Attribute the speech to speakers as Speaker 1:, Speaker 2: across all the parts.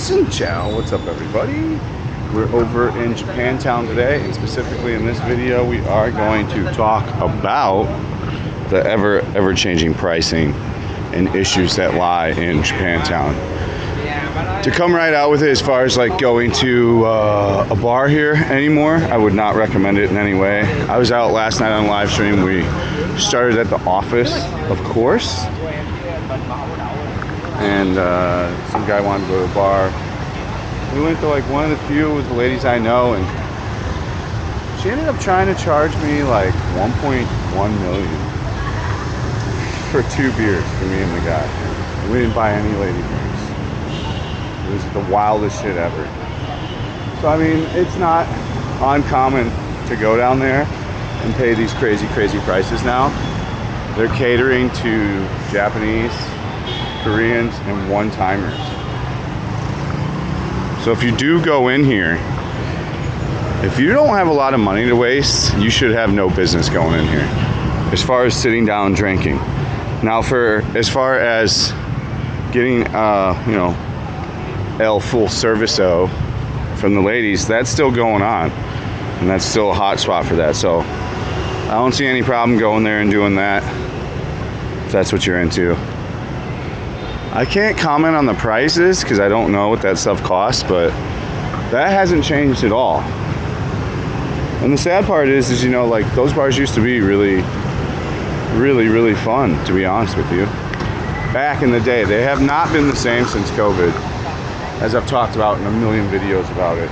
Speaker 1: Xin ciao, what's up everybody? We're over in Japantown today, and specifically in this video we are going to talk about the ever-changing pricing and issues that lie in Japantown. To come right out with it, as far as like going to a bar here anymore, I would not recommend it in any way. I was out last night on live stream. We started at the office, of course, and some guy wanted to go to the bar. We went to like one of the few with the ladies I know, and she ended up trying to charge me like 1.1 million for 2 beers for me and the guy. And we didn't buy any lady drinks. It was the wildest shit ever. So I mean, it's not uncommon to go down there and pay these crazy prices now. They're catering to Japanese, Koreans, and one-timers. So if you do go in here, if you don't have a lot of money to waste, you should have no business going in here as far as sitting down drinking. Now as far as getting El Full Servicio from the ladies, that's still going on, and that's still a hot spot for that. So I don't see any problem going there and doing that if that's what you're into. I can't comment on the prices because I don't know what that stuff costs, but that hasn't changed at all. And the sad part is you know, like, those bars used to be really fun, to be honest with you. Back in the day, they have not been the same since COVID, as I've talked about in a million videos about it.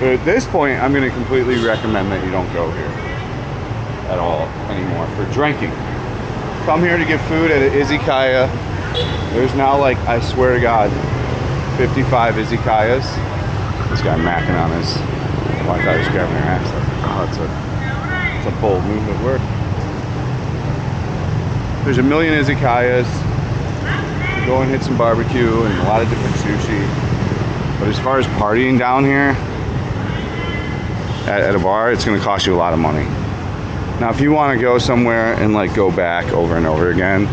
Speaker 1: But at this point, I'm going to completely recommend that you don't go here at all anymore for drinking. Come here to get food at an izakaya. There's now, like, I swear to God, 55 izakayas. This guy macking on his, oh, I thought he was grabbing her ass. Oh, it's a bold move at work. There's a million izakayas. You go and hit some barbecue and a lot of different sushi. But as far as partying down here at a bar, it's going to cost you a lot of money. Now, if you want to go somewhere and like go back over and over again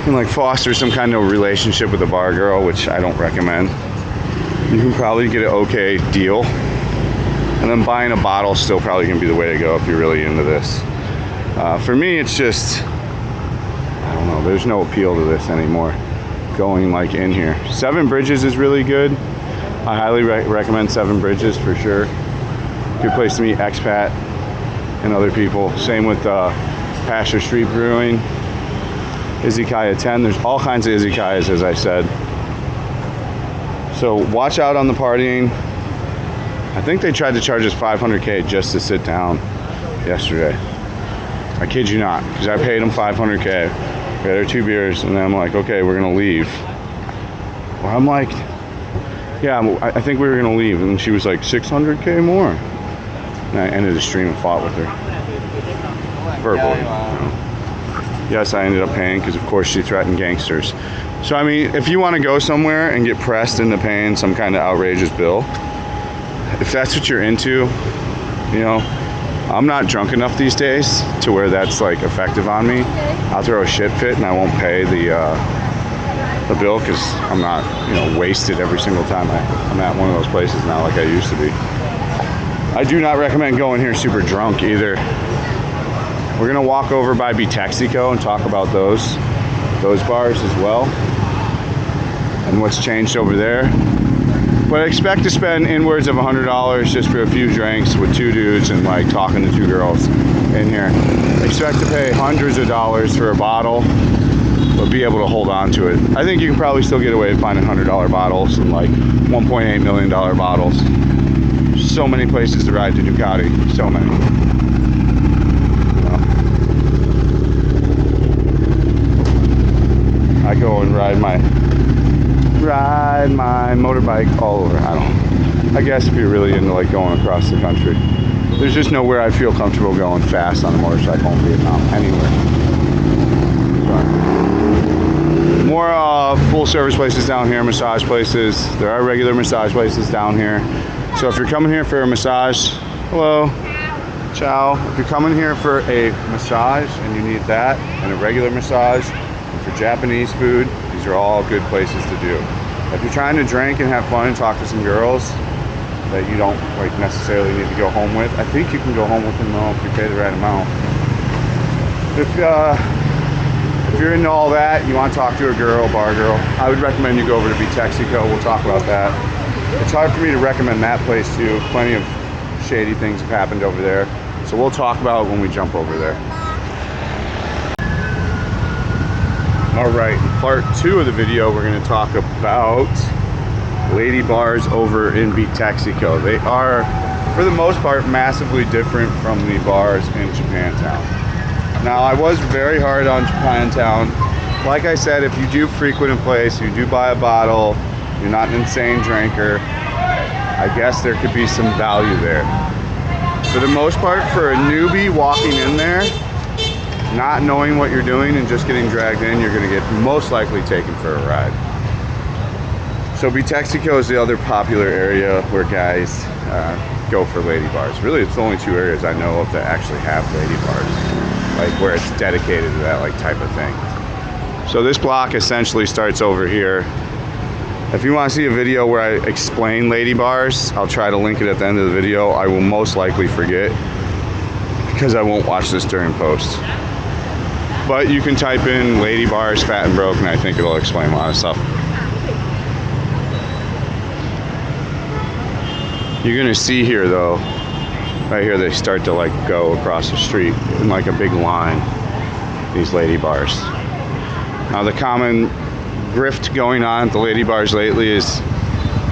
Speaker 1: and like foster some kind of relationship with a bar girl, which I don't recommend, you can probably get an okay deal. And then buying a bottle is still probably going to be the way to go if you're really into this. For me, it's just, I don't know, there's no appeal to this anymore, going like in here. Seven Bridges is really good. I highly recommend Seven Bridges for sure. Good place to meet expat and other people. Same with Pasture Street Brewing, Izakaya 10. There's all kinds of izakayas, as I said. So watch out on the partying. I think they tried to charge us $500K just to sit down yesterday. I kid you not, because I paid them $500K. We had our 2 beers, and then I'm like, okay, we're gonna leave. Well, I'm like, yeah, I think we were gonna leave, and she was like, $600K more. And I ended the stream and fought with her verbally. You know. Yes, I ended up paying because, of course, she threatened gangsters. So I mean, if you want to go somewhere and get pressed into paying some kind of outrageous bill, if that's what you're into, you know, I'm not drunk enough these days to where that's like effective on me. I'll throw a shit fit and I won't pay the bill because I'm not, you know, wasted every single time I'm at one of those places now like I used to be. I do not recommend going here super drunk either. We're gonna walk over by Bitexico and talk about those bars as well and what's changed over there. But I expect to spend inwards of $100 just for a few drinks with 2 dudes and like talking to 2 girls in here. Expect to pay hundreds of dollars for a bottle, but be able to hold on to it. I think you can probably still get away with finding $100 bottles and like $1.8 million bottles. So many places to ride to Ducati, so many. I go and ride my motorbike all over. I guess if you're really into like going across the country, there's just nowhere I feel comfortable going fast on a motorcycle in Vietnam, anywhere. But more full service places down here, massage places. There are regular massage places down here. So if you're coming here for a massage, hello, ciao. If you're coming here for a massage and you need that and a regular massage, for Japanese food, these are all good places to do. If you're trying to drink and have fun and talk to some girls that you don't like necessarily need to go home with, I think you can go home with them though if you pay the right amount. If you're into all that, you want to talk to a girl, bar girl, I would recommend you go over to Texaco. We'll talk about that. It's hard for me to recommend that place too. Plenty of shady things have happened over there. So we'll talk about it when we jump over there. All right, in part 2 of the video, we're going to talk about lady bars over in Texaco. They are, for the most part, massively different from the bars in Japantown. Now, I was very hard on Japantown. Like I said, if you do frequent a place, you do buy a bottle, you're not an insane drinker, I guess there could be some value there. For the most part, for a newbie walking in there, not knowing what you're doing and just getting dragged in, you're going to get most likely taken for a ride. So Texaco is the other popular area where guys go for lady bars. Really, it's the only 2 areas I know of that actually have lady bars, like where it's dedicated to that like type of thing. So this block essentially starts over here. If you want to see a video where I explain lady bars, I'll try to link it at the end of the video. I will most likely forget because I won't watch this during post. But you can type in lady bars, fat and broke, and I think it'll explain a lot of stuff. You're gonna see here though, right here they start to like go across the street in like a big line, these lady bars. Now the common grift going on at the lady bars lately is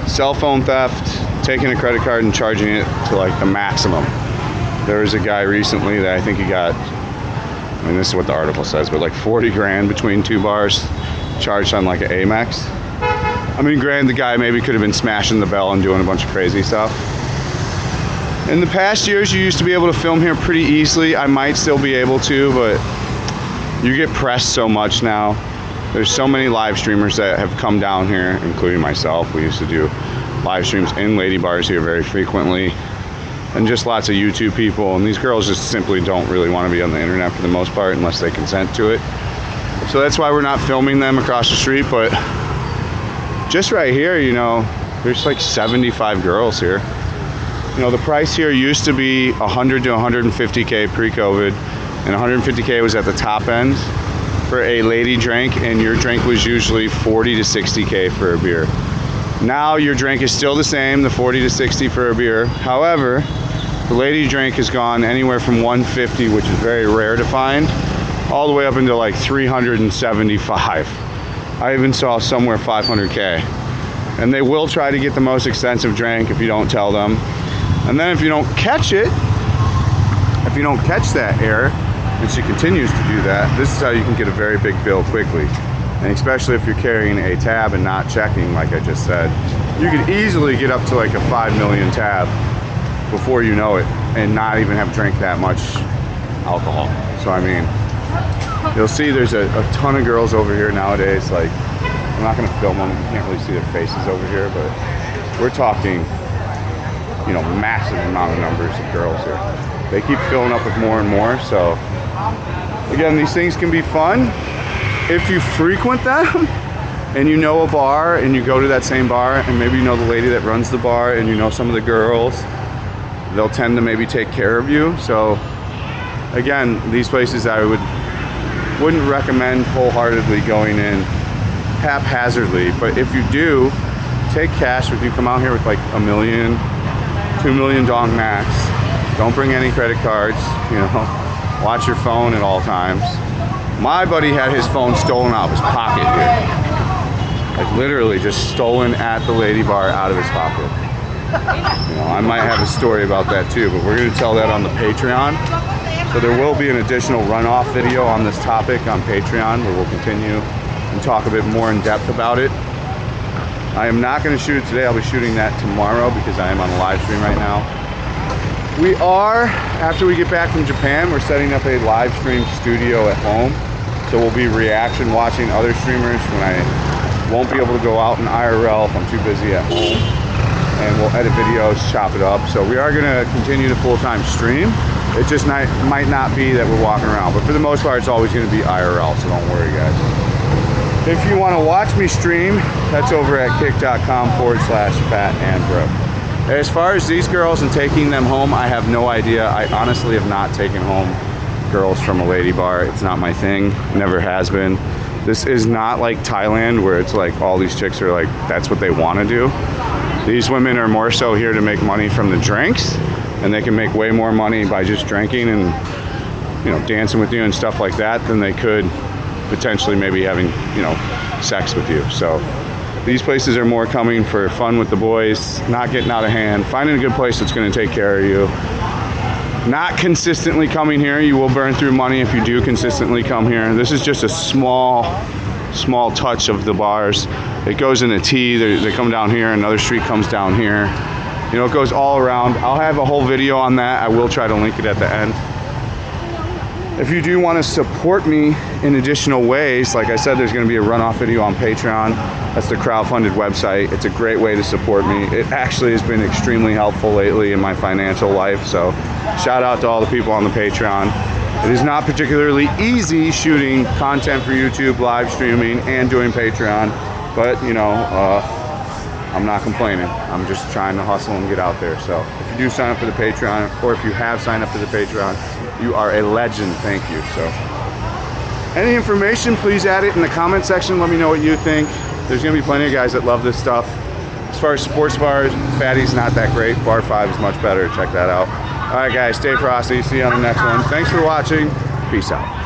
Speaker 1: cell phone theft, taking a credit card and charging it to like the maximum. There was a guy recently that I think he got, I mean this is what the article says, but like 40 grand between 2 bars, charged on like an Amex. I mean, granted, the guy maybe could have been smashing the bell and doing a bunch of crazy stuff. In the past years, you used to be able to film here pretty easily. I might still be able to, but you get pressed so much now. There's so many live streamers that have come down here, including myself. We used to do live streams in lady bars here very frequently, and just lots of YouTube people. And these girls just simply don't really want to be on the internet for the most part unless they consent to it. So that's why we're not filming them across the street, but just right here, you know, there's like 75 girls here. You know, the price here used to be 100 to 150K pre-COVID, and 150K was at the top end for a lady drink, and your drink was usually 40 to 60K for a beer. Now your drink is still the same, the 40 to 60 for a beer. However, the lady drink has gone anywhere from 150, which is very rare to find, all the way up into like 375. I even saw somewhere 500K. And they will try to get the most expensive drink if you don't tell them. And then if you don't catch it, if you don't catch that error, and she continues to do that, this is how you can get a very big bill quickly. And especially if you're carrying a tab and not checking, like I just said, you could easily get up to like a 5 million tab before you know it and not even have drank that much alcohol. So I mean, you'll see there's a ton of girls over here nowadays. Like, I'm not gonna film them, you can't really see their faces over here, but we're talking, you know, massive amount of numbers of girls here. They keep filling up with more and more. So again, these things can be fun if you frequent them and you know a bar and you go to that same bar, and maybe you know the lady that runs the bar and you know some of the girls. They'll tend to maybe take care of you. So again, these places I wouldn't recommend wholeheartedly going in haphazardly, but if you do, take cash with you. Come out here with like $1 million, $2 million dong max. Don't bring any credit cards, you know, watch your phone at all times. My buddy had his phone stolen out of his pocket here. Like literally just stolen at the lady bar out of his pocket. You know, I might have a story about that too, but we're gonna tell that on the Patreon. So there will be an additional runoff video on this topic on Patreon where we'll continue and talk a bit more in depth about it. I am not going to shoot it today. I'll be shooting that tomorrow because I am on a live stream right now. We are, after we get back from Japan, we're setting up a live stream studio at home. So we'll be reaction watching other streamers when I won't be able to go out in IRL if I'm too busy at home. And we'll edit videos, chop it up. So we are going to continue to full-time stream. It just might not be that we're walking around, but for the most part, it's always going to be IRL, so don't worry, guys. If you want to watch me stream, that's over at kick.com/fatandbroke. As far as these girls and taking them home, I have no idea. I honestly have not taken home girls from a lady bar. It's not my thing, never has been. This is not like Thailand where it's like all these chicks are like, that's what they want to do. These women are more so here to make money from the drinks, and they can make way more money by just drinking and, you know, dancing with you and stuff like that than they could potentially maybe having, you know, sex with you. So these places are more coming for fun with the boys, not getting out of hand, finding a good place that's going to take care of you. Not consistently coming here. You will burn through money if you do consistently come here. This is just a small touch of the bars. It goes in a T. They come down here. Another street comes down here. You know, it goes all around. I'll have a whole video on that. I will try to link it at the end. If you do want to support me in additional ways, like I said, there's going to be a runoff video on Patreon. That's the crowdfunded website. It's a great way to support me. It actually has been extremely helpful lately in my financial life. So shout out to all the people on the Patreon. It is not particularly easy shooting content for YouTube, live streaming, and doing Patreon. But, you know, I'm not complaining. I'm just trying to hustle and get out there. So if you do sign up for the Patreon, or if you have signed up for the Patreon, you are a legend. Thank you. So any information, please add it in the comment section. Let me know what you think. There's going to be plenty of guys that love this stuff. As far as sports bars, Fatty's not that great. Bar 5 is much better. Check that out. All right, guys, stay frosty. See you on the next one. Thanks for watching. Peace out.